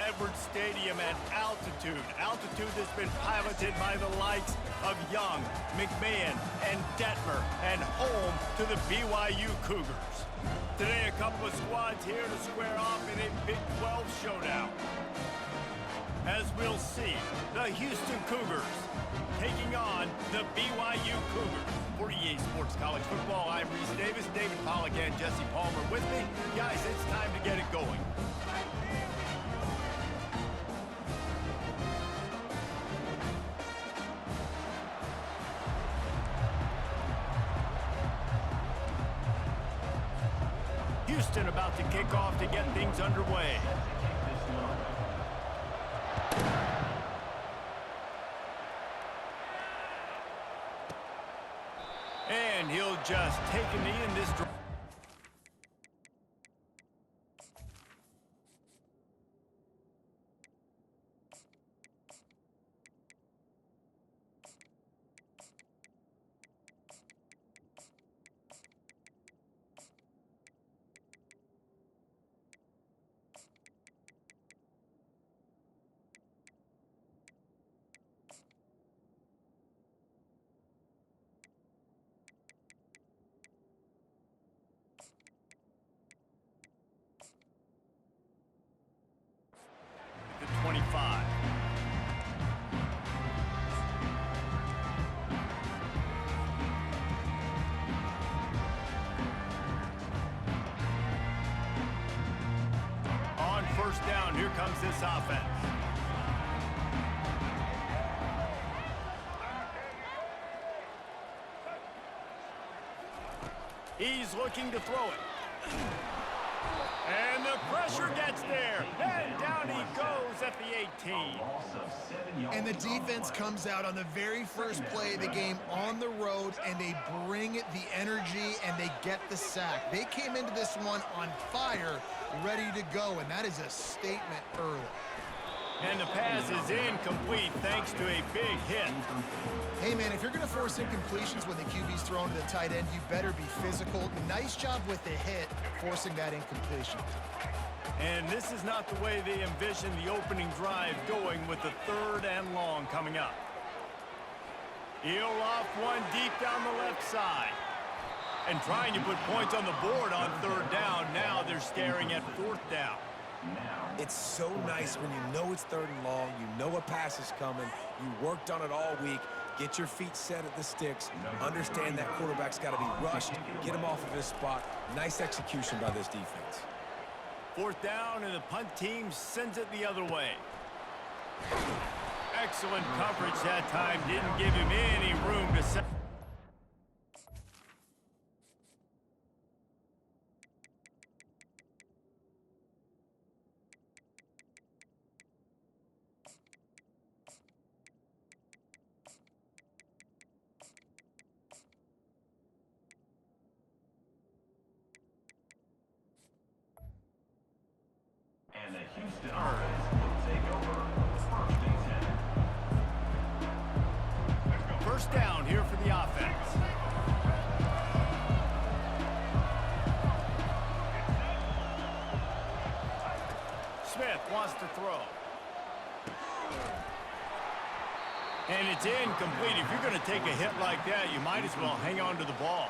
Edwards Stadium at altitude. Altitude that's been piloted by the likes of Young, McMahon, and Detmer, and home to the BYU Cougars. Today, a couple of squads here to square off in a Big 12 showdown. As we'll see, the Houston Cougars taking on the BYU Cougars. For EA Sports College Football, I'm Reese Davis, David Pollack, and Jesse Palmer with me. Guys, it's time to get it going. Houston about to kick off to get things underway. And he'll just take a knee in this drive. The 25. On first down, here comes this offense. He's looking to throw it. And the pressure gets there. And down he goes at the 18. And the defense comes out on the very first play of the game on the road, and they bring the energy, and they get the sack. They came into this one on fire, ready to go, and that is a statement early. And the pass is incomplete thanks to a big hit. Hey, man, if you're going to force incompletions when the QB's thrown to the tight end, you better be physical. Nice job with the hit, forcing that incompletion. And this is not the way they envision the opening drive going with the 3rd and long coming up. He'll off one deep down the left side. And trying to put points on the board on 3rd down. Now they're staring at 4th down. It's so nice when you know it's 3rd and long, you know a pass is coming, you worked on it all week, get your feet set at the sticks, understand that quarterback's got to be rushed, get him off of his spot. Nice execution by this defense. 4th down, and the punt team sends it the other way. Excellent coverage that time. Didn't give him any room to set. And the Houston offense will take over 1st and 10. First down here for the offense. Smith wants to throw. And it's incomplete. If you're going to take a hit like that, you might as well hang on to the ball.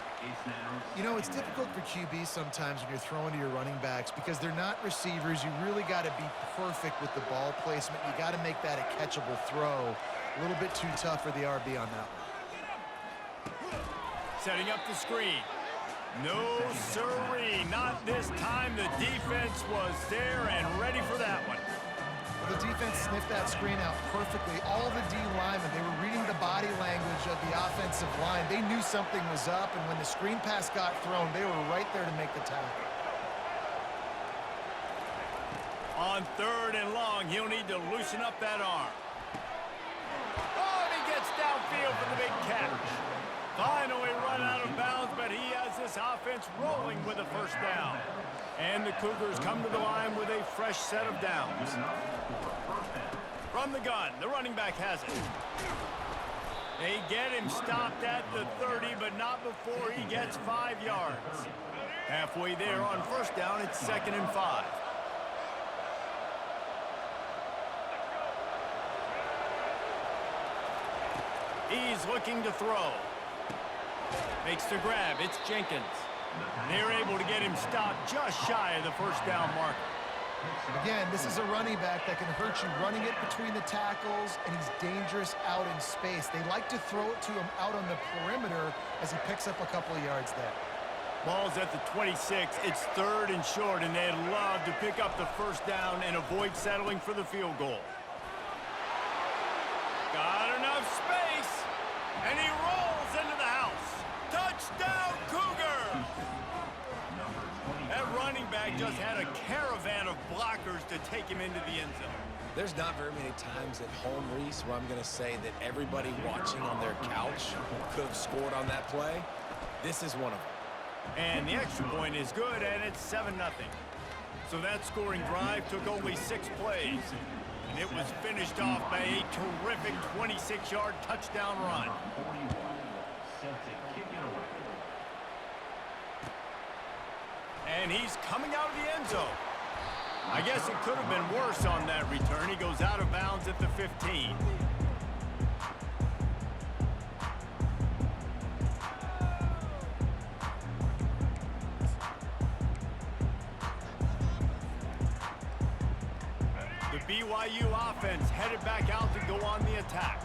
You know, it's difficult for QBs sometimes when you're throwing to your running backs because they're not receivers. You really got to be perfect with the ball placement. You got to make that a catchable throw. A little bit too tough for the RB on that one. Setting up the screen. No, sirree. Not this time. The defense was there and ready for that one. The defense sniffed that screen out perfectly. All the D linemen, they were reading the body language of the offensive line. They knew something was up, and when the screen pass got thrown, they were right there to make the tackle. On 3rd and long, he'll need to loosen up that arm. Oh, and he gets downfield for the big catch. Finally run out of bounds, but he has this offense rolling with a 1st down. And the Cougars come to the line with a fresh set of downs. From the gun, the running back has it. They get him stopped at the 30, but not before he gets 5 yards. Halfway there on 1st down, it's 2nd and 5. He's looking to throw. Makes the grab. It's Jenkins. They're able to get him stopped just shy of the first down marker. Again, this is a running back that can hurt you running it between the tackles, and he's dangerous out in space. They like to throw it to him out on the perimeter as he picks up a couple of yards there. Ball's at the 26. It's 3rd and short, and they'd love to pick up the first down and avoid settling for the field goal. Got enough space, and he rolls into the house. Touchdown, Cougar! That running back just had a caravan of blockers to take him into the end zone. There's not very many times at home, Reese, where I'm going to say that everybody watching on their couch could have scored on that play. This is one of them. And the extra point is good, and it's 7-0. So that scoring drive took only 6 plays. And it was finished off by a terrific 26-yard touchdown run. And he's coming out of the end zone. I guess it could have been worse on that return. He goes out of bounds at the 15. The BYU offense headed back out to go on the attack.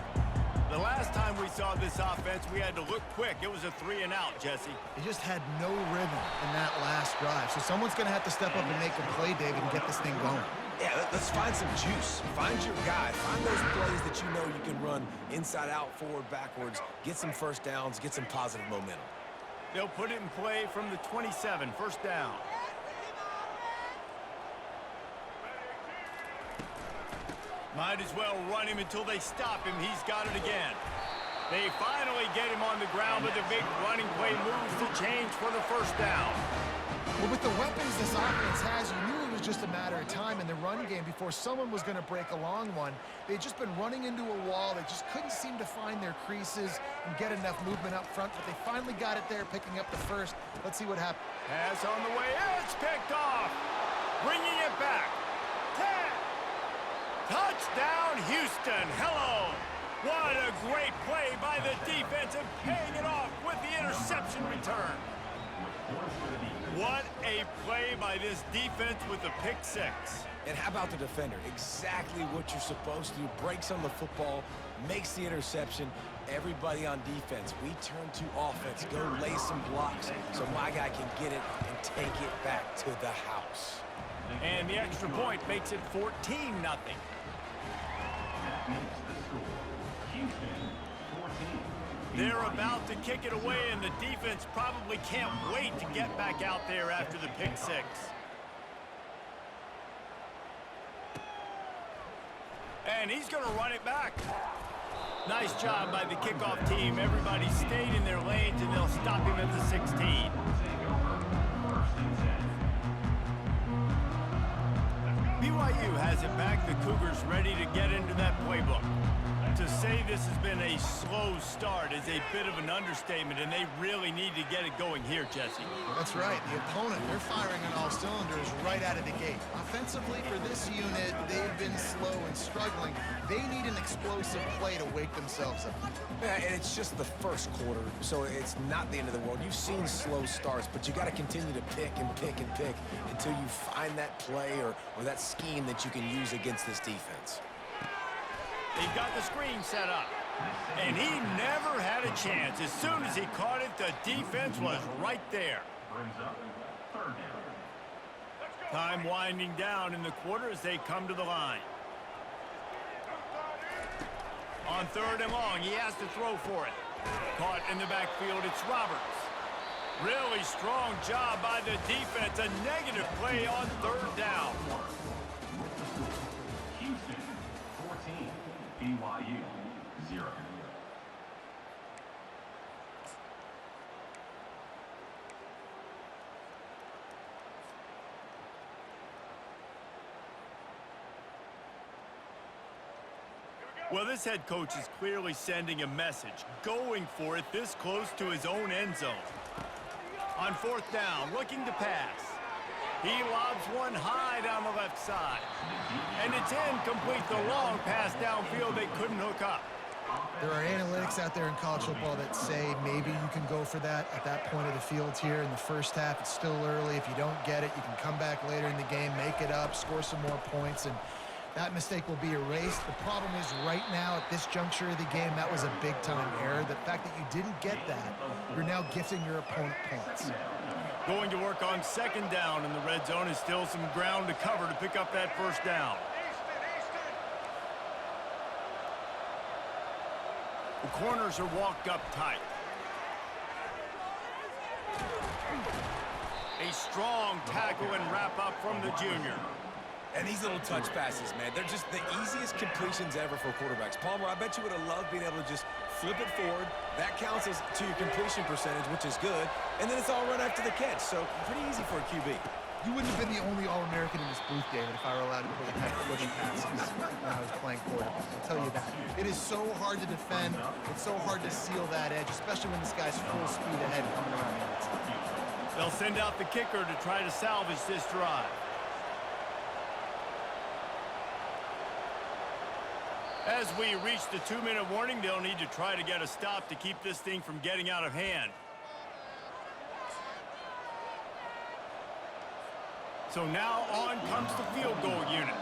The last time we saw this offense, we had to look quick. It was a 3-and-out, Jesse. They just had no rhythm in that last drive. So someone's going to have to step up and make a play, David, and get this thing going. Yeah, let's find some juice. Find your guy. Find those plays that you know you can run inside out, forward, backwards, get some first downs, get some positive momentum. They'll put it in play from the 27, first down. Might as well run him until they stop him. He's got it again. They finally get him on the ground, but the big running play moves the change for the first down. Well, with the weapons this offense has, you knew it was just a matter of time in the run game before someone was going to break a long one. They'd just been running into a wall. They just couldn't seem to find their creases and get enough movement up front, but they finally got it there, picking up the first. Let's see what happens. Pass on the way. It's picked off. Bringing it back. 10. Touchdown, Houston. Hello. What a great play by the defense and paying it off with the interception return. What a play by this defense with the pick 6. And how about the defender? Exactly what you're supposed to do. Breaks on the football, makes the interception. Everybody on defense, we turn to offense. Go lay some blocks so my guy can get it and take it back to the house. And the extra point makes it 14-0. They're about to kick it away, and the defense probably can't wait to get back out there after the pick 6. And he's going to run it back. Nice job by the kickoff team. Everybody stayed in their lanes, and they'll stop him at the 16. BYU has it back. The Cougars ready to get into that playbook. To say this has been a slow start is a bit of an understatement, and they really need to get it going here, Jesse. That's right. The opponent, they're firing on all cylinders right out of the gate. Offensively, for this unit, they've been slow and struggling. They need an explosive play to wake themselves up. Yeah, and it's just the first quarter, so it's not the end of the world. You've seen slow starts, but you got to continue to pick and pick and pick until you find that play or that scheme that you can use against this defense. They've got the screen set up, and he never had a chance. As soon as he caught it, the defense was right there. Time winding down in the quarter as they come to the line. On 3rd and long, he has to throw for it. Caught in the backfield, it's Roberts. Really strong job by the defense. A negative play on 3rd down. Houston 14, BYU 0. Well, this head coach is clearly sending a message, going for it this close to his own end zone. On 4th down, looking to pass. He lobs one high down the left side. And it's incomplete. The long pass downfield, they couldn't hook up. There are analytics out there in college football that say maybe you can go for that at that point of the field here in the first half. It's still early. If you don't get it, you can come back later in the game, make it up, score some more points, and that mistake will be erased. The problem is right now at this juncture of the game, that was a big-time error. The fact that you didn't get that, you're now gifting your opponent points. Going to work on second down in the red zone is still some ground to cover to pick up that first down. The corners are walked up tight. A strong tackle and wrap up from the junior. And these little touch passes, man, they're just the easiest completions ever for quarterbacks. Palmer, I bet you would have loved being able to just flip it forward. That counts as to your completion percentage, which is good. And then it's all run after the catch, so pretty easy for a QB. You wouldn't have been the only All-American in this booth, David, if I were allowed to play kind of push passes when I was playing quarterback. I'll tell you that. It is so hard to defend. It's so hard to seal that edge, especially when this guy's full speed ahead coming around the outside. They'll send out the kicker to try to salvage this drive. As we reach the 2-minute warning, they'll need to try to get a stop to keep this thing from getting out of hand. So now on comes the field goal unit.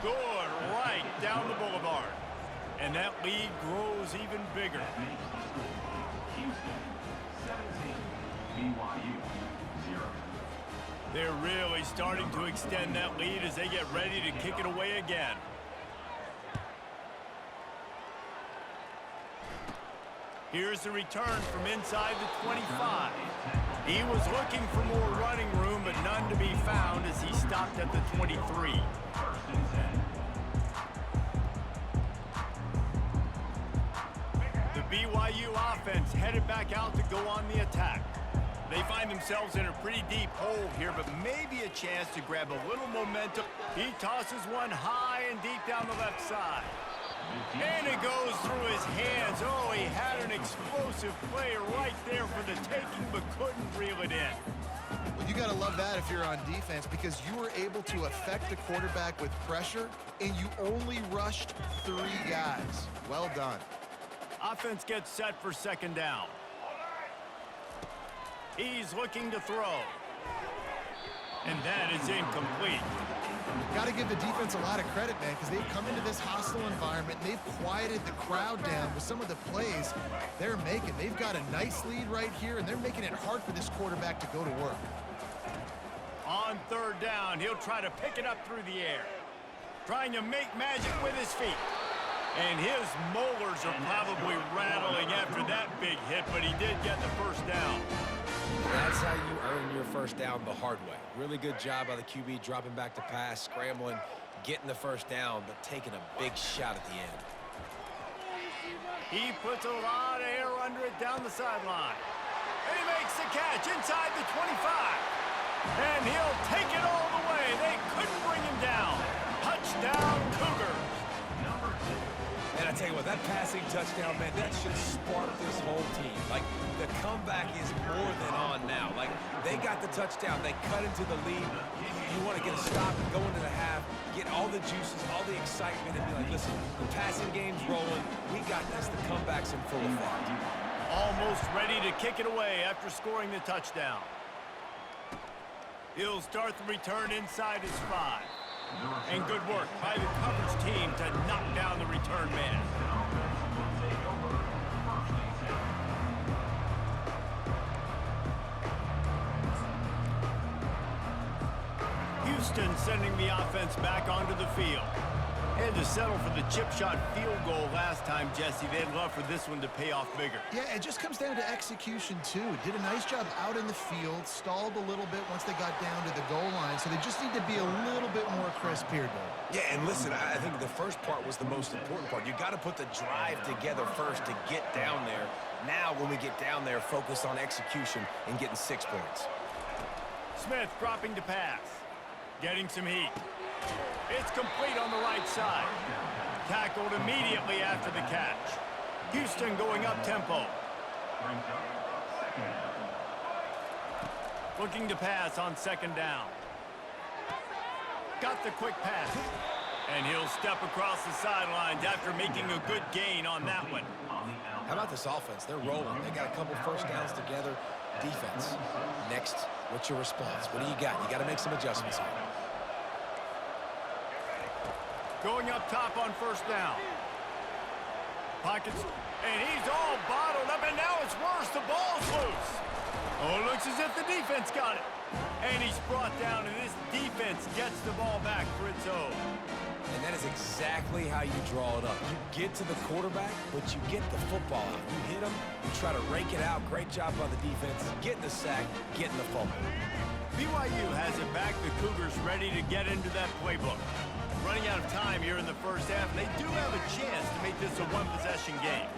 Good, right down the boulevard. And that lead grows even bigger. Houston, 17. BYU, 0. They're really starting to extend that lead as they get ready to kick it away again. Here's the return from inside the 25. He was looking for more running room, but none to be found as he stopped at the 23. First and 10. The BYU offense headed back out to go on the attack. They find themselves in a pretty deep hole here, but maybe a chance to grab a little momentum. He tosses one high and deep down the left side. And it goes through his hands. Oh, he had an explosive play right there for the taking, but couldn't reel it in. Well, you got to love that if you're on defense, because you were able to affect the quarterback with pressure, and you only rushed 3 guys. Well done. Offense gets set for second down. He's looking to throw. And that is incomplete. Got to give the defense a lot of credit, man, because they've come into this hostile environment, and they've quieted the crowd down with some of the plays they're making. They've got a nice lead right here, and they're making it hard for this quarterback to go to work. On third down, he'll try to pick it up through the air. Trying to make magic with his feet. And his molars are probably rattling after that big hit, but he did get the first down. That's how you earn your first down the hard way. Really good job by the QB dropping back to pass, scrambling, getting the first down, but taking a big shot at the end. He puts a lot of air under it down the sideline. And he makes the catch inside the 25. And he'll take it all the way. They couldn't bring him down. Touchdown, Cougars. And I tell you what, that passing touchdown, man, that should spark this whole team. Like, the comeback is more than on now. Like, they got the touchdown. They cut into the lead. You want to get a stop and go into the half, get all the juices, all the excitement, and be like, listen, the passing game's rolling. We got this. The comeback's in full effect. Almost ready to kick it away after scoring the touchdown. He'll start the return inside his 5. And good work by the coverage team to knock down the return man. Houston sending the offense back onto the field. Had to settle for the chip shot field goal last time, Jesse. They'd love for this one to pay off bigger. Yeah, it just comes down to execution, too. Did a nice job out in the field, stalled a little bit once they got down to the goal line, so they just need to be a little bit more crisp here, Dave. Yeah, and listen, I think the first part was the most important part. You got to put the drive together first to get down there. Now, when we get down there, focus on execution and getting 6 points. Smith dropping to pass. Getting some heat. It's complete on the right side. Tackled immediately after the catch. Houston going up tempo. Looking to pass on second down. got the quick pass. And he'll step across the sidelines after making a good gain on that one. How about this offense? They're rolling. They got a couple first downs together. Defense. Next, what's your response? What do you got? You got to make some adjustments here. Going up top on first down. Pockets, and he's all bottled up, and now it's worse. The ball's loose. Oh, it looks as if the defense got it. And he's brought down, and this defense gets the ball back for its own. And that is exactly how you draw it up. You get to the quarterback, but you get the football out. You hit him, you try to rake it out. Great job by the defense. Getting the sack, getting the fumble. BYU has it back. The Cougars ready to get into that playbook. Running out of time here in the first half, and they do have a chance to make this a one-possession game.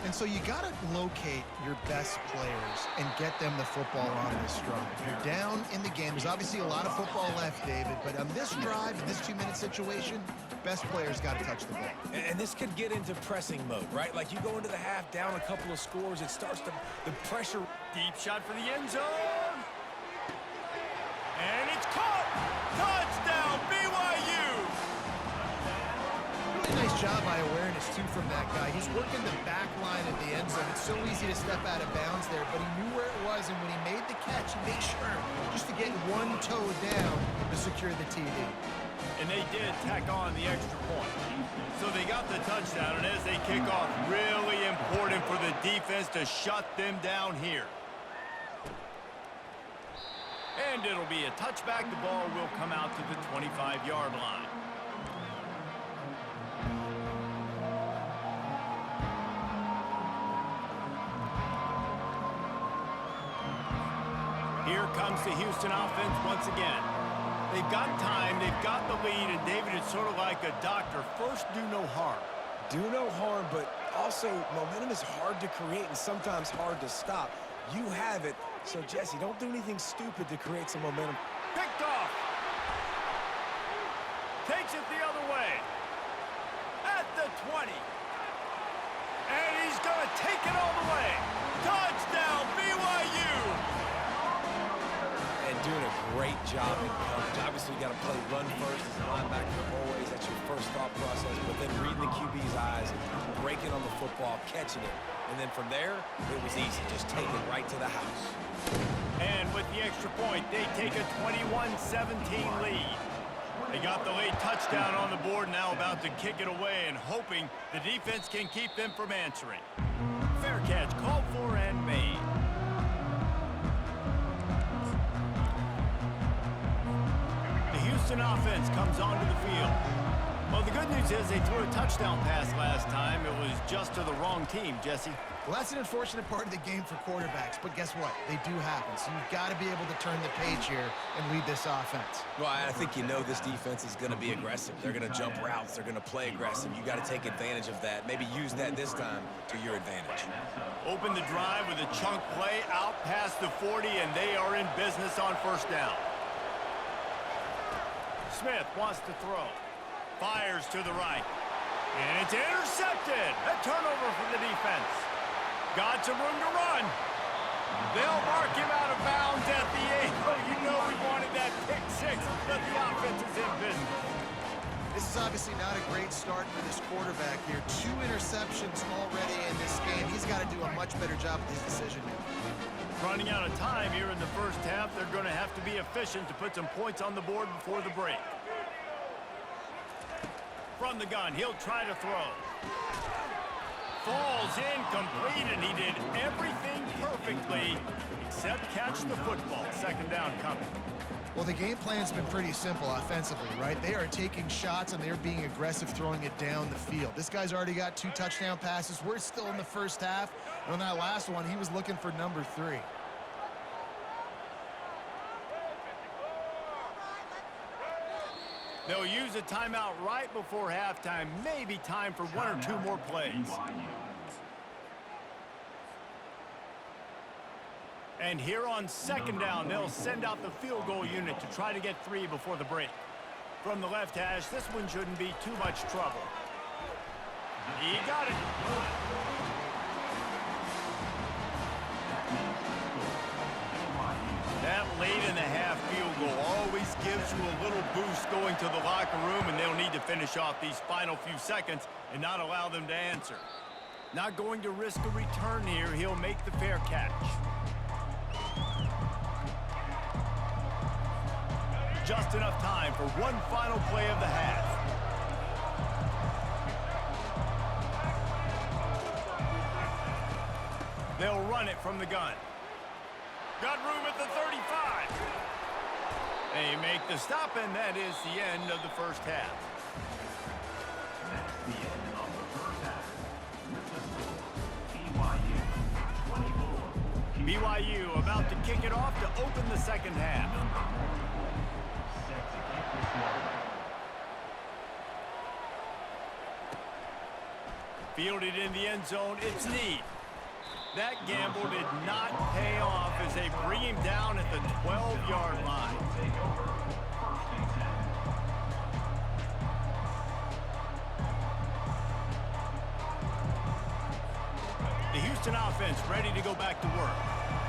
And so you got to locate your best players and get them the football on this drive. You're down in the game. There's obviously a lot of football left, David, but on this drive, in this 2-minute situation, best players got to touch the ball. And this could get into pressing mode, right? Like you go into the half down a couple of scores, it starts to, the pressure. Deep shot for the end zone. And it's caught. Touchdown, BYU. Really nice job by awareness, too, from that guy. He's working the back line of the end zone. It's so easy to step out of bounds there, but he knew where it was, and when he made the catch, he made sure just to get one toe down to secure the TD. And they did tack on the extra point. So they got the touchdown, and as they kick off, really important for the defense to shut them down here. And it'll be a touchback. The ball will come out to the 25-yard line. Here comes the Houston offense once again. They've got time, they've got the lead, and David, it's sort of like a doctor. First, do no harm. Do no harm, but also momentum is hard to create and sometimes hard to stop. You have it, so Jesse, don't do anything stupid to create some momentum. Picked off. Takes it the other way. At the 20. And he's going to take it all the way. Touchdown, BYU. And doing a great job in coverage. Obviously, you got to play run first as a linebacker always. That's your first thought process. But then reading the QB's eyes, breaking on the football, catching it. And then from there, it was easy. Just take it right to the house. And with the extra point, they take a 21-17 lead. They got the late touchdown on the board, now about to kick it away and hoping the defense can keep them from answering. Fair catch called for and made. The Houston offense comes onto the field. Well, the good news is they threw a touchdown pass last time. It was just to the wrong team, Jesse. Well, that's an unfortunate part of the game for quarterbacks, but guess what? They do happen. So you've got to be able to turn the page here and lead this offense. Well, I think you know this defense is going to be aggressive. They're going to jump routes. They're going to play aggressive. You got to take advantage of that. Maybe use that this time to your advantage. Open the drive with a chunk play out past the 40, and they are in business on first down. Smith wants to throw. Fires to the right. And it's intercepted. A turnover for the defense. Got some room to run. They'll mark him out of bounds at the 8. Oh, you know we wanted that pick 6, but the offense is in business. This is obviously not a great start for this quarterback here. 2 interceptions already in this game. He's got to do a much better job with his decision-making. Running out of time here in the first half. They're going to have to be efficient to put some points on the board before the break. From the gun, he'll try to throw. Falls incomplete, and he did everything perfectly except catch the football. Second down coming. Well, the game plan's been pretty simple offensively, right? They are taking shots, and they're being aggressive throwing it down the field. This guy's already got 2 touchdown passes. We're still in the first half. And on that last one, he was looking for number 3. They'll use a timeout right before halftime. Maybe time for 1 or 2 more plays. And here on second down, they'll send out the field goal unit to try to get 3 before the break. From the left hash, this one shouldn't be too much trouble. He got it. That late in the half field goal always gives you a little boost going to the locker room, and they'll need to finish off these final few seconds and not allow them to answer. Not going to risk a return here. He'll make the fair catch. Just enough time for one final play of the half. They'll run it from the gun. Got room at the 35. They make the stop, and that is the end of the first half. That's the end of the first half. With the score, BYU 24. BYU about to kick it off to open the second half. Set to kick this one. Fielded in the end zone, it's Need. That gamble did not pay off as they bring him down at the 12-yard line. Take over. First and 10. The Houston offense ready to go back to work.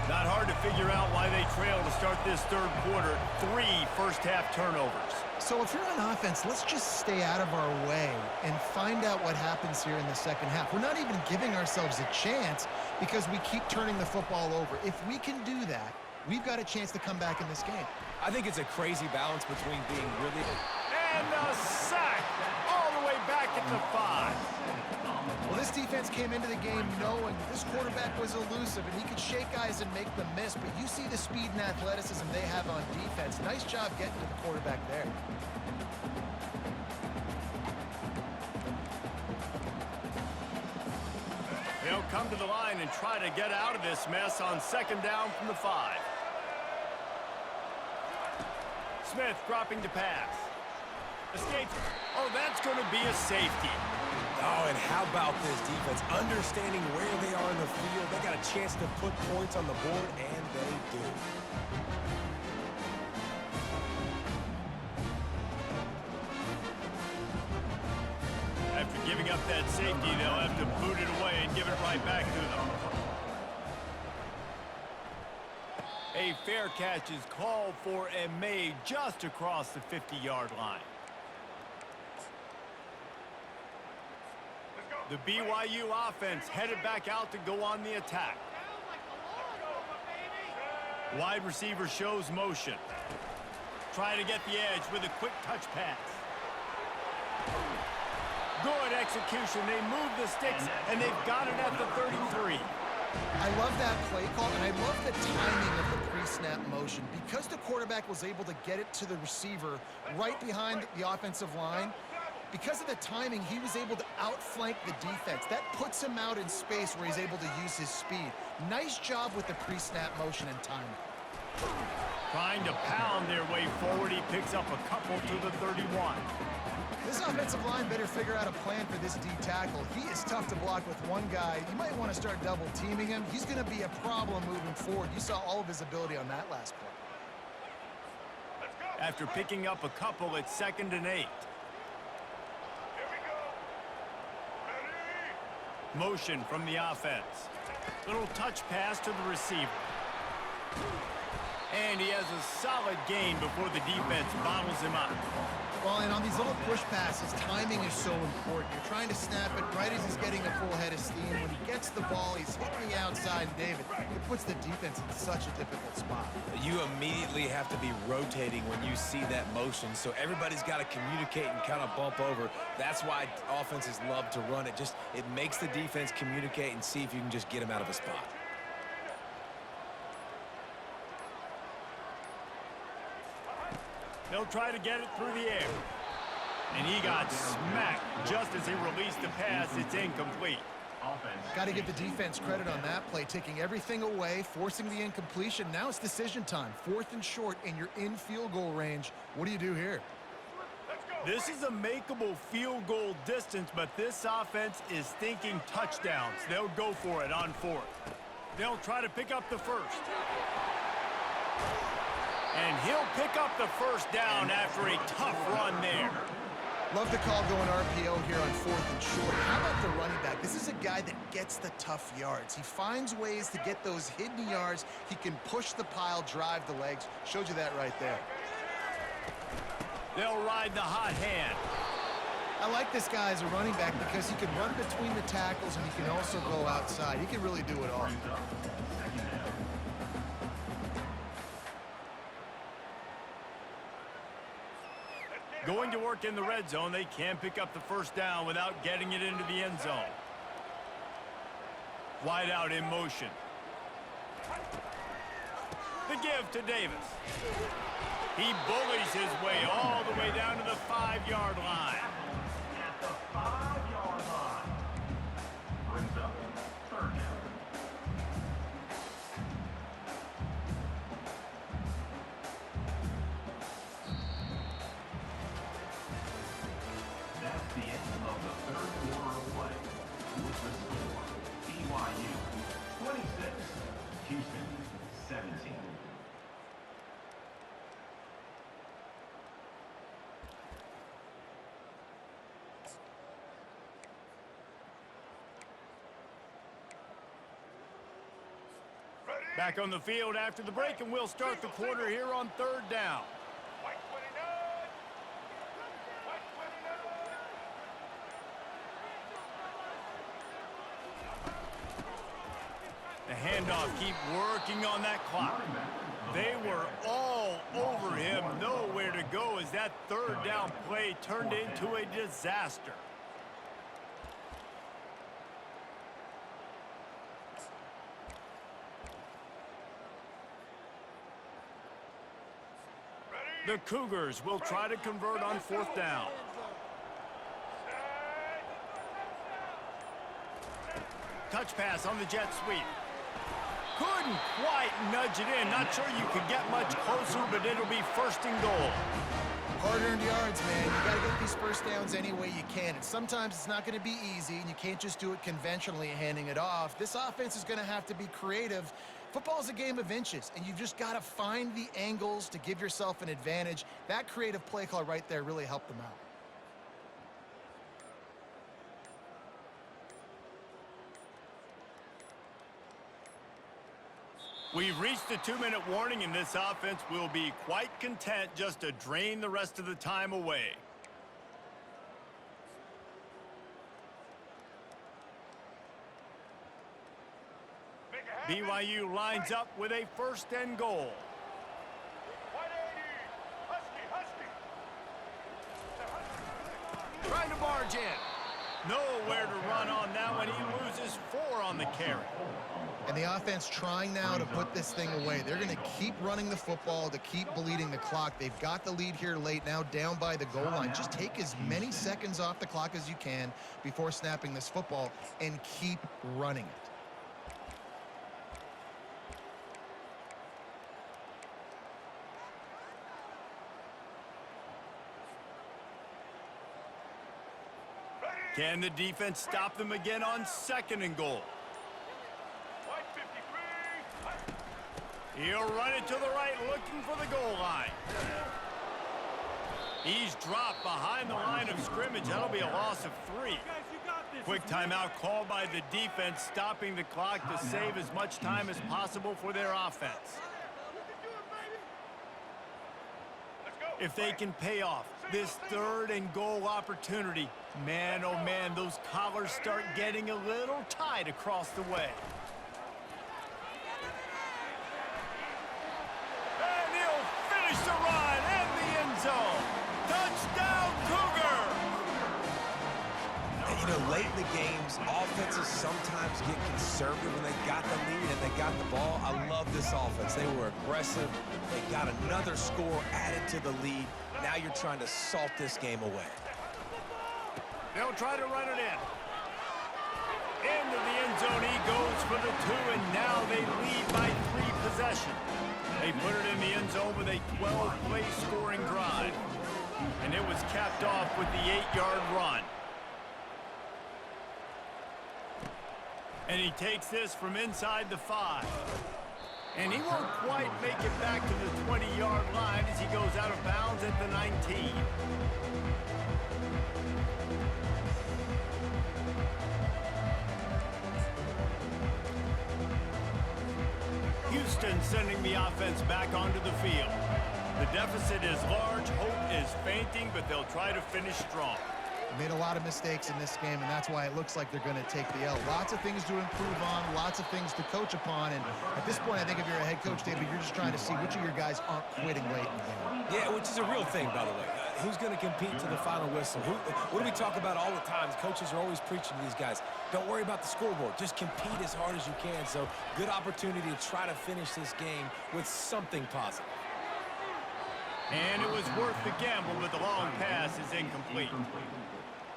Not hard to figure out why they trail to start this third quarter. 3 first-half turnovers. So if you're on offense, let's just stay out of our way and find out what happens here in the second half. We're not even giving ourselves a chance because we keep turning the football over. If we can do that, we've got a chance to come back in this game. I think it's a crazy balance between being really... And a sack all the way back at the 5. Well, this defense came into the game knowing this quarterback was elusive and he could shake guys and make them miss, but you see the speed and athleticism they have on defense. Nice job getting to the quarterback there. They'll come to the line and try to get out of this mess on second down from the 5. Smith dropping to pass. Escapes. Oh, that's going to be a safety. Oh, and how about this defense? Understanding where they are in the field. They got a chance to put points on the board, and they do. After giving up that safety, they'll have to boot it away and give it right back to them. A fair catch is called for and made just across the 50-yard line. The BYU offense headed back out to go on the attack. Wide receiver shows motion. Trying to get the edge with a quick touch pass. Good execution. They move the sticks, and they've got it at the 33. I love that play call, and I love the timing of the pre-snap motion. Because the quarterback was able to get it to the receiver right behind the offensive line, because of the timing, he was able to outflank the defense. That puts him out in space where he's able to use his speed. Nice job with the pre-snap motion and timing. Trying to pound their way forward, he picks up a couple to the 31. This offensive line better figure out a plan for this D tackle. He is tough to block with one guy. You might want to start double teaming him. He's going to be a problem moving forward. You saw all of his ability on that last play. After picking up a couple, it's 2nd and 8. Motion from the offense. Little touch pass to the receiver. And he has a solid gain before the defense bottles him up. Well, and on these little push passes, timing is so important. You're trying to snap it right as he's getting a full head of steam. When he gets the ball, he's hitting the outside, David. It puts the defense in such a difficult spot. You immediately have to be rotating when you see that motion, so everybody's got to communicate and kind of bump over. That's why offenses love to run it. It makes the defense communicate and see if you can just get him out of a spot. They'll try to get it through the air. And he got smacked just as he released the pass. It's incomplete. Got to give the defense credit on that play, taking everything away, forcing the incompletion. Now it's decision time. 4th and short, and you're in field goal range. What do you do here? This is a makeable field goal distance, but this offense is thinking touchdowns. They'll go for it on 4th. They'll try to pick up the first. And he'll pick up the first down after a tough run there. Love the call going RPO here on 4th and short. How about the running back? This is a guy that gets the tough yards. He finds ways to get those hidden yards. He can push the pile, drive the legs. Showed you that right there. They'll ride the hot hand. I like this guy as a running back because he can run between the tackles and he can also go outside. He can really do it all. Going to work in the red zone, they can't pick up the first down without getting it into the end zone. Wide out in motion. The give to Davis. He bullies his way all the way down to the 5-yard line. At the 5-yard line. Brings up third down. That's the end of the third quarter of play. With the score, BYU 26, Houston 17. Back on the field after the break, and we'll start the quarter here on third down. The handoff, keep working on that clock. They were all over him, nowhere to go as that third down play turned into a disaster. The Cougars will try to convert on fourth down. Touch pass on the jet sweep. Couldn't quite nudge it in. Not sure you could get much closer, but it'll be first and goal. Hard-earned yards, man. You got to get these first downs any way you can. And sometimes it's not going to be easy, and you can't just do it conventionally handing it off. This offense is going to have to be creative. Football is a game of inches, and you've just got to find the angles to give yourself an advantage. That creative play call right there really helped them out. We've reached the 2-minute warning, and this offense will be quite content just to drain the rest of the time away. BYU lines up with a first and goal. Trying to barge in. Nowhere to run on that one. He loses 4 on the carry. And the offense trying now to put this thing away. They're going to keep running the football to keep bleeding the clock. They've got the lead here late, now down by the goal line. Just take as many seconds off the clock as you can before snapping this football and keep running it. Can the defense stop them again on second and goal? He'll run it to the right, looking for the goal line. He's dropped behind the line of scrimmage. That'll be a loss of 3. Quick timeout called by the defense, stopping the clock to save as much time as possible for their offense. If they can pay off this third and goal opportunity, man, oh man, those collars start getting a little tight across the way. And he'll finish the run in the end zone. Touchdown, Cougar! And, you know, late in the games, offenses sometimes get conservative when they got the lead and they got the ball. I love this offense. They were aggressive. They got another score added to the lead. Now you're trying to salt this game away. They'll try to run it in. Into the end zone he goes for the 2, and now they lead by 3 possessions. They put it in the end zone with a 12-play scoring drive. And it was capped off with the 8-yard run. And he takes this from inside the 5. And he won't quite make it back to the 20-yard line as he goes out of bounds at the 19. Houston sending the offense back onto the field. The deficit is large, hope is fainting, but they'll try to finish strong. Made a lot of mistakes in this game, and that's why it looks like they're going to take the L. Lots of things to improve on, lots of things to coach upon, and at this point, I think if you're a head coach, David, you're just trying to see which of your guys aren't quitting late in the game. Yeah, which is a real thing, by the way. Who's going to compete to the final whistle? What do we talk about all the time? Coaches are always preaching to these guys. Don't worry about the scoreboard. Just compete as hard as you can. So, good opportunity to try to finish this game with something positive. And it was worth the gamble, but the long pass is incomplete.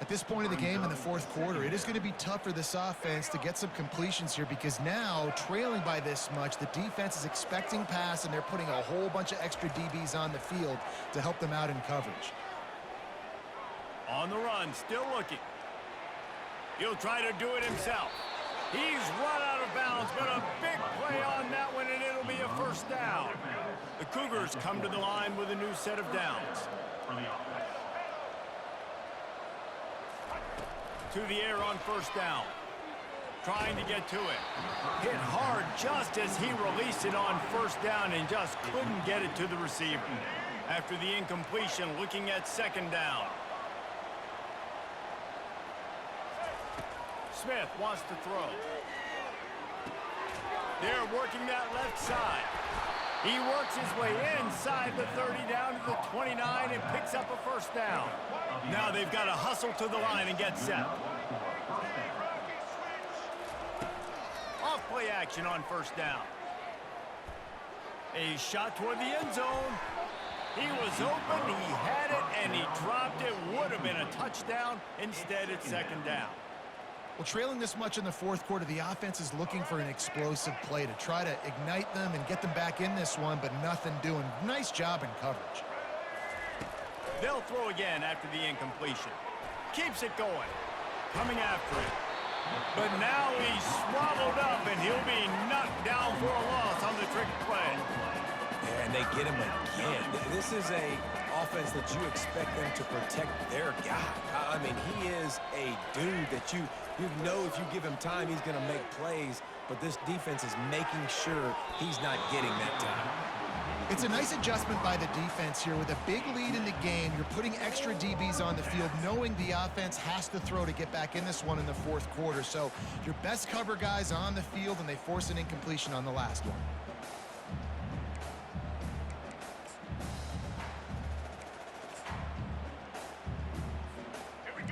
At this point of the game in the fourth quarter, it is going to be tough for this offense to get some completions here because now, trailing by this much, the defense is expecting pass, and they're putting a whole bunch of extra DBs on the field to help them out in coverage. On the run, still looking. He'll try to do it himself. He's run out of bounds, but a big play on that one, and it'll be a first down. The Cougars come to the line with a new set of downs. To the air on first down. Trying to get to it. Hit hard just as he released it on first down and just couldn't get it to the receiver. After the incompletion, looking at second down. Smith wants to throw. They're working that left side. He works his way inside the 30 down to the 29 and picks up a first down. Now they've got to hustle to the line and get set. Off play action on first down. A shot toward the end zone. He was open, he had it, and he dropped it. Would have been a touchdown. Instead, it's second down. Well, trailing this much in the fourth quarter, the offense is looking for an explosive play to try to ignite them and get them back in this one, but nothing doing. Nice job in coverage. They'll throw again after the incompletion. Keeps it going. Coming after it. But now he's swallowed up, and he'll be knocked down for a loss on the trick play. Yeah, and they get him again. This is a offense that you expect them to protect their guy. I mean, he is a dude that you know if you give him time, he's going to make plays, but this defense is making sure he's not getting that time. It's a nice adjustment by the defense here. With a big lead in the game, you're putting extra DBs on the field, knowing the offense has to throw to get back in this one in the fourth quarter. So your best cover guys on the field, and they force an incompletion on the last one.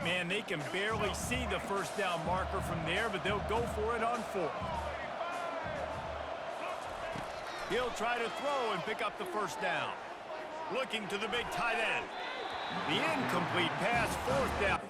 Man, they can barely see the first down marker from there, but they'll go for it on fourth. He'll try to throw and pick up the first down. Looking to the big tight end. The incomplete pass, fourth down.